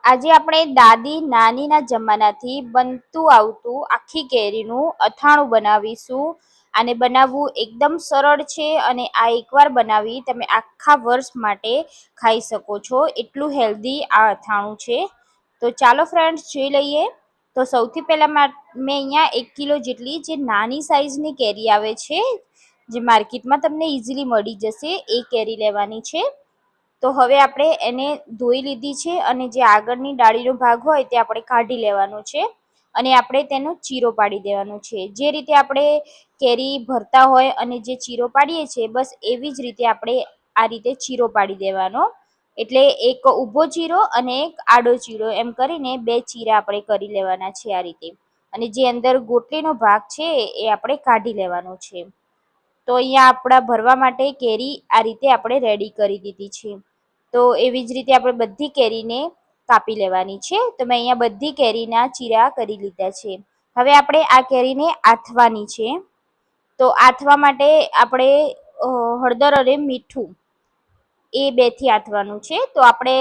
આજે આપણે દાદી નાનીના જમાનાથી બનતું આવતું આખી કેરીનું અથાણું બનાવીશું. આને બનાવવું એકદમ સરળ છે અને આ એકવાર બનાવી તમે આખા વર્ષ માટે ખાઈ શકો છો. એટલું હેલ્ધી આ અથાણું છે. તો ચાલો ફ્રેન્ડ્સ જોઈ લઈએ. તો સૌથી પહેલા મેં અહીંયા 1 કિલો જેટલી જે નાની સાઈઝની કેરી આવે છે, જે માર્કેટમાં તમને ઇઝીલી મળી જશે, એ કેરી લેવાની છે. તો હવે આપણે એને ધોઈ લીધી છે અને જે આગળની ડાળીનો ભાગ હોય તે આપણે કાઢી લેવાનો છે અને આપણે તેનો ચીરો પાડી દેવાનો છે. જે રીતે આપણે કેરી ભરતા હોય અને જે ચીરો પાડીએ છીએ, બસ એવી જ રીતે આપણે આ રીતે ચીરો પાડી દેવાનો. એટલે એક ઊભો ચીરો અને એક આડો ચીરો એમ કરીને 2 ચીરા આપણે કરી લેવાના છે આ રીતે. અને જે અંદર ગોટલીનો ભાગ છે એ આપણે કાઢી લેવાનો છે. તો અહીંયા આપણા ભરવા માટે કેરી આ રીતે આપણે રેડી કરી દીધી છે. તો એવી જ રીતે આપણે બધી કેરીને કાપી લેવાની છે. તો મેં અહીંયા બધી કેરીના ચીરા કરી લીધા છે. હવે આપણે આ કેરીને આથવાની છે. તો આથવા માટે આપણે હળદર અને મીઠું એ 2 થી આથવાનું છે. તો આપણે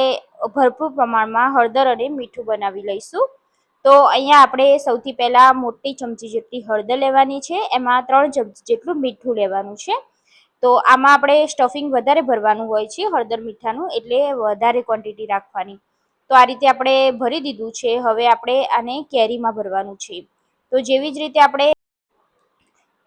ભરપૂર પ્રમાણમાં હળદર અને મીઠું બનાવી લઈશું. તો અહીંયા આપણે સૌથી પહેલા મોટી ચમચી જેટલી હળદર લેવાની છે, એમાં 3 ચમચી જેટલું મીઠું લેવાનું છે. તો આમાં આપણે સ્ટફિંગ વધારે ભરવાનું હોય છે હળદર મીઠાનું, એટલે વધારે ક્વોન્ટિટી રાખવાની. તો આ રીતે આપણે ભરી દીધું છે. હવે આપણે આને કેરીમાં ભરવાનું છે. તો જેવી જ રીતે આપણે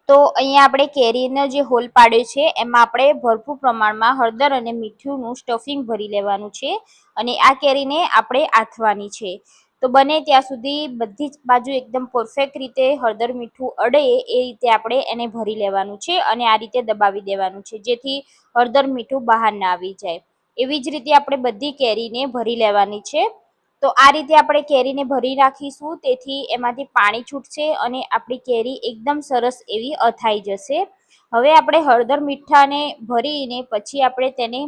અહીંયા આપણે કેરીનો જે હોલ પાડ્યો છે એમાં આપણે ભરપૂર પ્રમાણમાં હળદર અને મીઠુંનું સ્ટફિંગ ભરી લેવાનું છે અને આ કેરીને આપણે આથવાની છે. તો બને ત્યાં સુધી બધી જ બાજુ એકદમ પરફેક્ટ રીતે હળદર મીઠું અડે એ રીતે આપણે એને ભરી લેવાનું છે અને આ રીતે દબાવી દેવાનું છે, જેથી હળદર મીઠું બહાર ના આવી જાય. એવી જ રીતે આપણે બધી કેરીને ભરી લેવાની છે. તો આ રીતે આપણે કેરીને ભરી રાખીશું, તેથી એમાંથી પાણી છૂટશે અને આપણી કેરી એકદમ સરસ એવી અથાઈ જશે. હવે આપણે હળદર મીઠાને ભરીને પછી આપણે તેને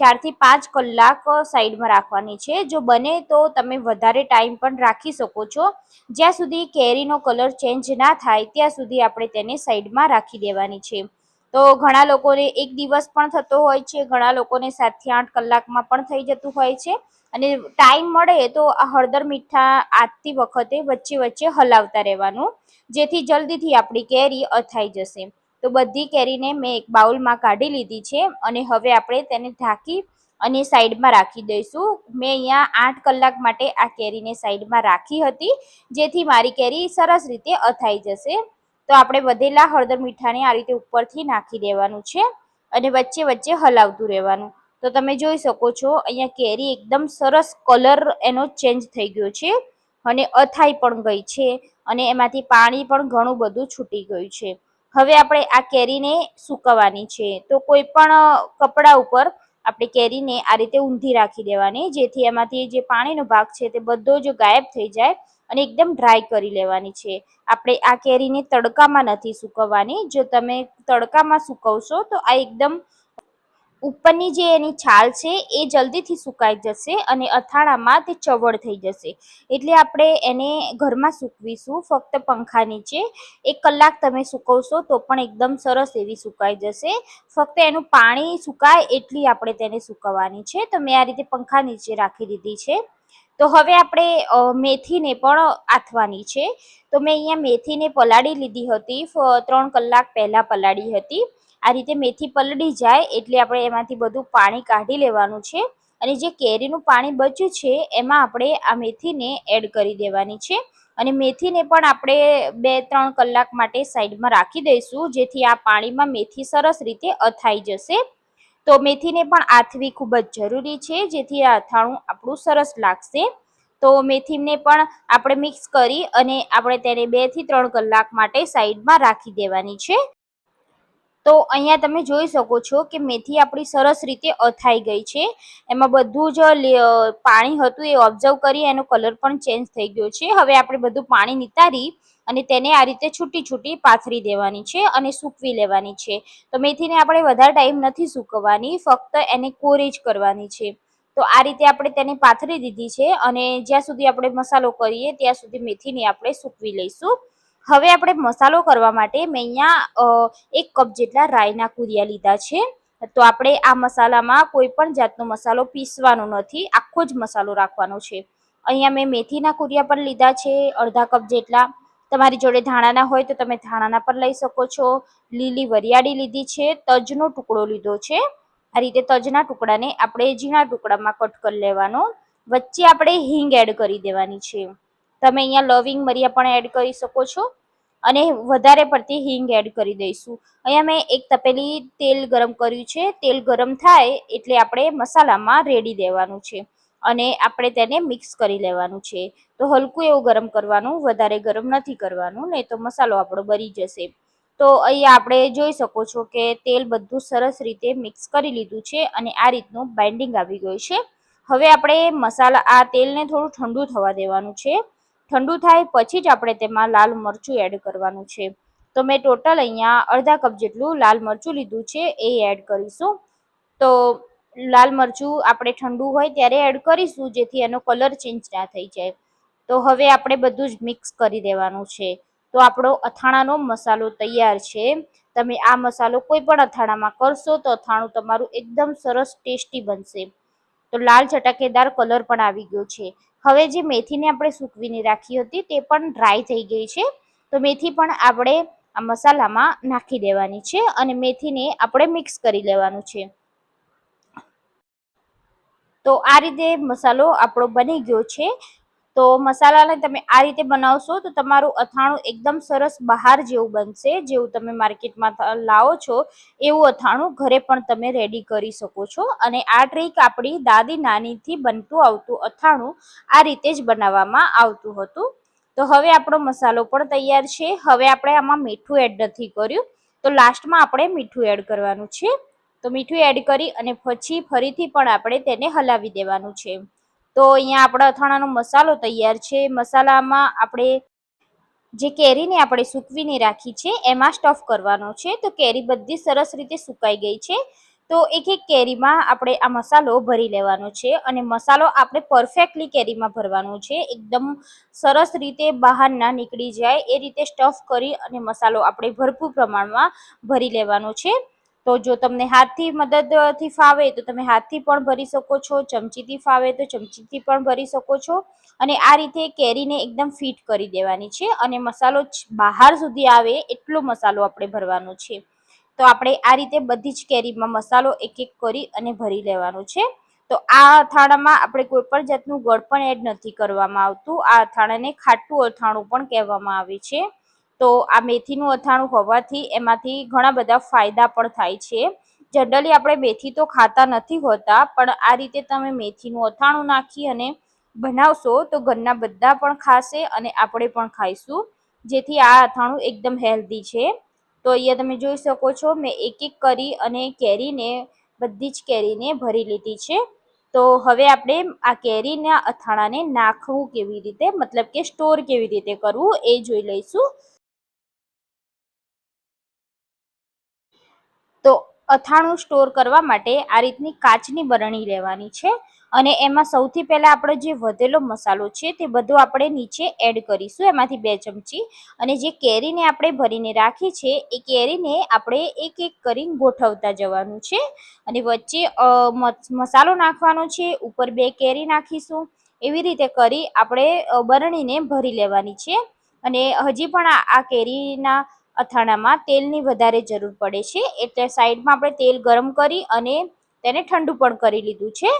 4 થી 5 કલાક સાઈડમાં રાખવાની છે. જો બને તો તમે વધારે ટાઈમ પણ રાખી શકો છો. જ્યાં સુધી કેરીનો કલર ચેન્જ ના થાય ત્યાં સુધી આપણે તેને સાઈડમાં રાખી દેવાની છે. તો ઘણા લોકોને 1 દિવસ પણ થતો હોય છે, ઘણા લોકોને 7 થી 8 કલાકમાં પણ થઈ જતું હોય છે. અને ટાઈમ મળે તો આ હળદર મીઠા આથતી વખતે વચ્ચે વચ્ચે હલાવતા રહેવાનું, જેથી જલ્દીથી આપણી કેરી અથાઈ જશે. તો બધી કેરીને મેં એક બાઉલમાં કાઢી લીધી છે અને હવે આપણે તેને ઢાંકી અને સાઈડમાં રાખી દઈશું. મેં અહીંયા 8 કલાક માટે આ કેરીને સાઈડમાં રાખી હતી, જેથી મારી કેરી સરસ રીતે અથાઈ જશે. તો આપણે વધેલા હળદર મીઠાને આ રીતે ઉપરથી નાખી દેવાનું છે અને વચ્ચે વચ્ચે હલાવતું રહેવાનું. તો તમે જોઈ શકો છો અહીંયા કેરી એકદમ સરસ કલર એનો ચેન્જ થઈ ગયો છે અને અથાઈ પણ ગઈ છે અને એમાંથી પાણી પણ ઘણું બધું છૂટી ગયું છે. હવે આપણે આ કેરીને સૂકવવાની છે. તો કોઈ પણ કપડા ઉપર આપણે કેરીને આ રીતે ઊંધી રાખી દેવાની, જેથી એમાંથી જે પાણીનો ભાગ છે તે બધો જ ગાયબ થઈ જાય અને એકદમ ડ્રાય કરી લેવાની છે. આપણે આ કેરીને તડકામાં નથી સૂકવવાની. જો તમે તડકામાં સૂકવશો તો આ એકદમ ઉપરની જે એની છાલ છે એ જલ્દીથી સુકાઈ જશે અને અથાણામાં તે ચવડ થઈ જશે. એટલે આપણે એને ઘરમાં સૂકવીશું, ફક્ત પંખા નીચે. 1 કલાક તમે સૂકવશો તો પણ એકદમ સરસ એવી સુકાઈ જશે. ફક્ત એનું પાણી સુકાય એટલી આપણે તેને સૂકવવાની છે. તો મેં આ રીતે પંખા નીચે રાખી દીધી છે. તો હવે આપણે મેથીને પણ આથવાની છે. તો મેં અહીંયા મેથીને પલાળી લીધી હતી, 3 કલાક પહેલાં પલાળી હતી. આ રીતે મેથી પલળી જાય એટલે આપણે એમાંથી બધું પાણી કાઢી લેવાનું છે અને જે કેરીનું પાણી બચ્યું છે એમાં આપણે આ મેથીને એડ કરી દેવાની છે. અને મેથીને પણ આપણે 2-3 કલાક માટે સાઈડમાં રાખી દઈશું, જેથી આ પાણીમાં મેથી સરસ રીતે અથાઈ જશે. તો મેથીને પણ આથવી ખૂબ જ જરૂરી છે, જેથી આ અથાણું આપણું સરસ લાગશે. તો મેથીને પણ આપણે મિક્સ કરી અને આપણે તેને 2 થી 3 કલાક માટે સાઈડમાં રાખી દેવાની છે. તો અહીંયા તમે જોઈ શકો છો કે મેથી આપણી સરસ રીતે અથાઈ ગઈ છે. એમાં બધું જ પાણી હતું એ ઓબ્ઝર્વ કરી એનો કલર પણ ચેન્જ થઈ ગયો છે. હવે આપણે બધું પાણી નિતારી અને તેને આ રીતે છૂટી છૂટી પાથરી દેવાની છે અને સૂકવી લેવાની છે. તો મેથીને આપણે વધારે ટાઈમ નથી સૂકવવાની, ફક્ત એને કોરી જ કરવાની છે. તો આ રીતે આપણે તેને પાથરી દીધી છે અને જ્યાં સુધી આપણે મસાલો કરીએ ત્યાં સુધી મેથીને આપણે સૂકવી લઈશું. હવે આપણે મસાલો કરવા માટે મેં અહીંયા 1 કપ જેટલા રાઈના કુરિયા લીધા છે. તો આપણે આ મસાલામાં કોઈ પણ જાતનો મસાલો પીસવાનો નથી, આખો જ મસાલો રાખવાનો છે. અહીંયા મેં મેથીના કુરિયા પણ લીધા છે અડધા કપ જેટલા. તમારી જોડે ધાણાના હોય તો તમે ધાણાના પણ લઈ શકો છો. લીલી વરિયાળી લીધી છે, તજનો ટુકડો લીધો છે. આ રીતે તજના ટુકડાને આપણે ઝીણા ટુકડામાં કટ કરી લેવાનો. વચ્ચે આપણે હિંગ એડ કરી દેવાની છે. તમે અહીંયા લવિંગ મરિયા પણ એડ કરી શકો છો અને વધારે પડતી હિંગ એડ કરી દઈશું. અહીંયા મેં એક તપેલી તેલ ગરમ કર્યું છે. તેલ ગરમ થાય એટલે આપણે મસાલામાં રેડી દેવાનું છે અને આપણે તેને મિક્સ કરી લેવાનું છે. તો હલકું એવું ગરમ કરવાનું, વધારે ગરમ નથી કરવાનું, નહીં તો મસાલો આપણો બળી જશે. તો અહીંયા આપણે જોઈ શકો છો કે તેલ બધું સરસ રીતે મિક્સ કરી લીધું છે અને આ રીતનું બાઇન્ડિંગ આવી ગયું છે. હવે આપણે આ તેલને થોડું ઠંડુ થવા દેવાનું છે. ઠંડુ થાય પછી જ આપણે તેમાં લાલ મરચું એડ કરવાનું છે. તો મેં ટોટલ અહીંયા અડધા કપ જેટલું લાલ મરચું લીધું છે, એ એડ કરીશું. તો લાલ મરચું આપણે ઠંડુ હોય ત્યારે એડ કરીશું, જેથી એનો કલર ચેન્જ ના થઈ જાય. તો હવે આપણે બધું જ મિક્સ કરી દેવાનું છે. તો આપણો અથાણાનો મસાલો તૈયાર છે. તમે આ મસાલો કોઈ પણ અથાણામાં કરશો તો અથાણું તમારું એકદમ સરસ ટેસ્ટી બનશે. તો લાલ ચટાકેદાર કલર પણ આવી ગયો છે. હવે જે મેથીને આપણે સૂકવીને રાખી હતી તે પણ ડ્રાય થઈ ગઈ છે. તો મેથી પણ આપણે આ મસાલામાં નાખી દેવાની છે અને મેથીને આપણે મિક્સ કરી લેવાનું છે. તો આ રીતે મસાલો આપણો બની ગયો છે. તો મસાલાને તમે આ રીતે બનાવશો તો તમારું અથાણું એકદમ સરસ બહાર જેવું બનશે. જેવું તમે માર્કેટમાં લાવો છો એવું અથાણું ઘરે પણ તમે રેડી કરી શકો છો. અને આ ટ્રીક આપણી દાદી નાનીથી બનતું આવતું અથાણું આ રીતે જ બનાવવામાં આવતું હતું. તો હવે આપણો મસાલો પણ તૈયાર છે. હવે આપણે આમાં મીઠું એડ નથી કર્યું, તો લાસ્ટમાં આપણે મીઠું એડ કરવાનું છે. તો મીઠું એડ કરી અને પછી ફરીથી પણ આપણે તેને હલાવી દેવાનું છે. તો અહીંયા આપણા અથાણાનો મસાલો તૈયાર છે. મસાલામાં આપણે જે કેરીને આપણે સૂકવીને રાખી છે એમાં સ્ટફ કરવાનો છે. તો કેરી બધી સરસ રીતે સુકાઈ ગઈ છે. તો એક એક કેરીમાં આપણે આ મસાલો ભરી લેવાનો છે અને મસાલો આપણે પરફેક્ટલી કેરીમાં ભરવાનો છે. એકદમ સરસ રીતે બહાર ના નીકળી જાય એ રીતે સ્ટફ કરી અને મસાલો આપણે ભરપૂર પ્રમાણમાં ભરી લેવાનો છે. તો જો તમને હાથથી મદદથી ફાવે તો તમે હાથથી પણ ભરી શકો છો, ચમચીથી ફાવે તો ચમચીથી પણ ભરી શકો છો. અને આ રીતે કેરીને એકદમ ફિટ કરી દેવાની છે અને મસાલો બહાર સુધી આવે એટલો મસાલો આપણે ભરવાનો છે. તો આપણે આ રીતે બધી જ કેરીમાં મસાલો એક એક કરી અને ભરી લેવાનો છે. તો આ અથાણામાં આપણે કોઈ પણ જાતનું ગળ પણ એડ નથી કરવામાં આવતું. આ અથાણાને ખાટું અથાણું પણ કહેવામાં આવે છે. તો આ મેથીનું અથાણું હોવાથી એમાંથી ઘણા બધા ફાયદા પણ થાય છે. જનરલી આપણે મેથી તો ખાતા નથી હોતા, પણ આ રીતે તમે મેથીનું અથાણું નાખી અને બનાવશો તો ઘરના બધા પણ ખાશે અને આપણે પણ ખાઈશું. જેથી આ અથાણું એકદમ હેલ્ધી છે. તો અહીંયા તમે જોઈ શકો છો મેં એક એક કરી અને કેરીને બધી જ કેરીને ભરી લીધી છે. તો હવે આપણે આ કેરીના અથાણાને નાખવું કેવી રીતે, મતલબ કે સ્ટોર કેવી રીતે કરવું એ જોઈ લઈશું. તો અથાણું સ્ટોર કરવા માટે આ રીતની કાચની બરણી લેવાની છે અને એમાં સૌથી પહેલા આપણે જે વધેલો મસાલો છે તે બધો આપણે નીચે એડ કરીશું, એમાંથી 2 ચમચી. અને જે કેરીને આપણે ભરીને રાખી છે એ કેરીને આપણે એક એક કરીને ગોઠવતા જવાનું છે અને વચ્ચે મસાલો નાખવાનો છે, ઉપર 2 કેરી નાખીશું. એવી રીતે કરી આપણે બરણીને ભરી લેવાની છે. અને હજી પણ આ કેરીના અથાણામાં તેલની વધારે જરૂર પડે છે, એટલે સાઈડમાં આપણે તેલ ગરમ કરી અને તેને ઠંડુ પણ કરી લીધું છે.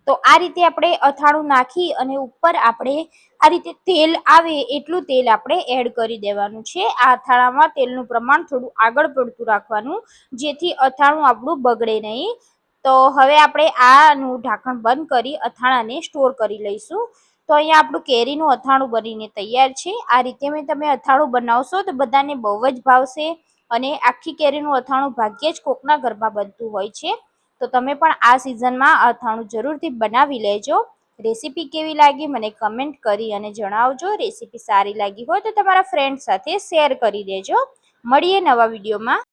તો આ રીતે આપણે અથાણું નાખી અને ઉપર આપણે આ રીતે તેલ આવે એટલું તેલ આપણે એડ કરી દેવાનું છે. આ અથાણામાં તેલનું પ્રમાણ થોડું આગળ પડતું રાખવાનું, જેથી અથાણું આપણું બગડે નહીં. તો હવે આપણે આનું ઢાંકણ બંધ કરી અથાણાને સ્ટોર કરી લઈશું. તો અહીંયા આપણું કેરીનું અથાણું બનીને તૈયાર છે. આ રીતે તમે અથાણું બનાવશો તો બધાને બહુ જ ભાવશે. અને આખી કેરીનું અથાણું ભાગ્યે જ કોકના ઘરમાં બનતું હોય છે. તો તમે પણ આ સિઝનમાં અથાણું જરૂરથી બનાવી લેજો. રેસીપી કેવી લાગી મને કમેન્ટ કરી અને જણાવજો. રેસીપી સારી લાગી હોય તો તમારા ફ્રેન્ડ સાથે શેર કરી દેજો. મળીએ નવા વિડીયોમાં.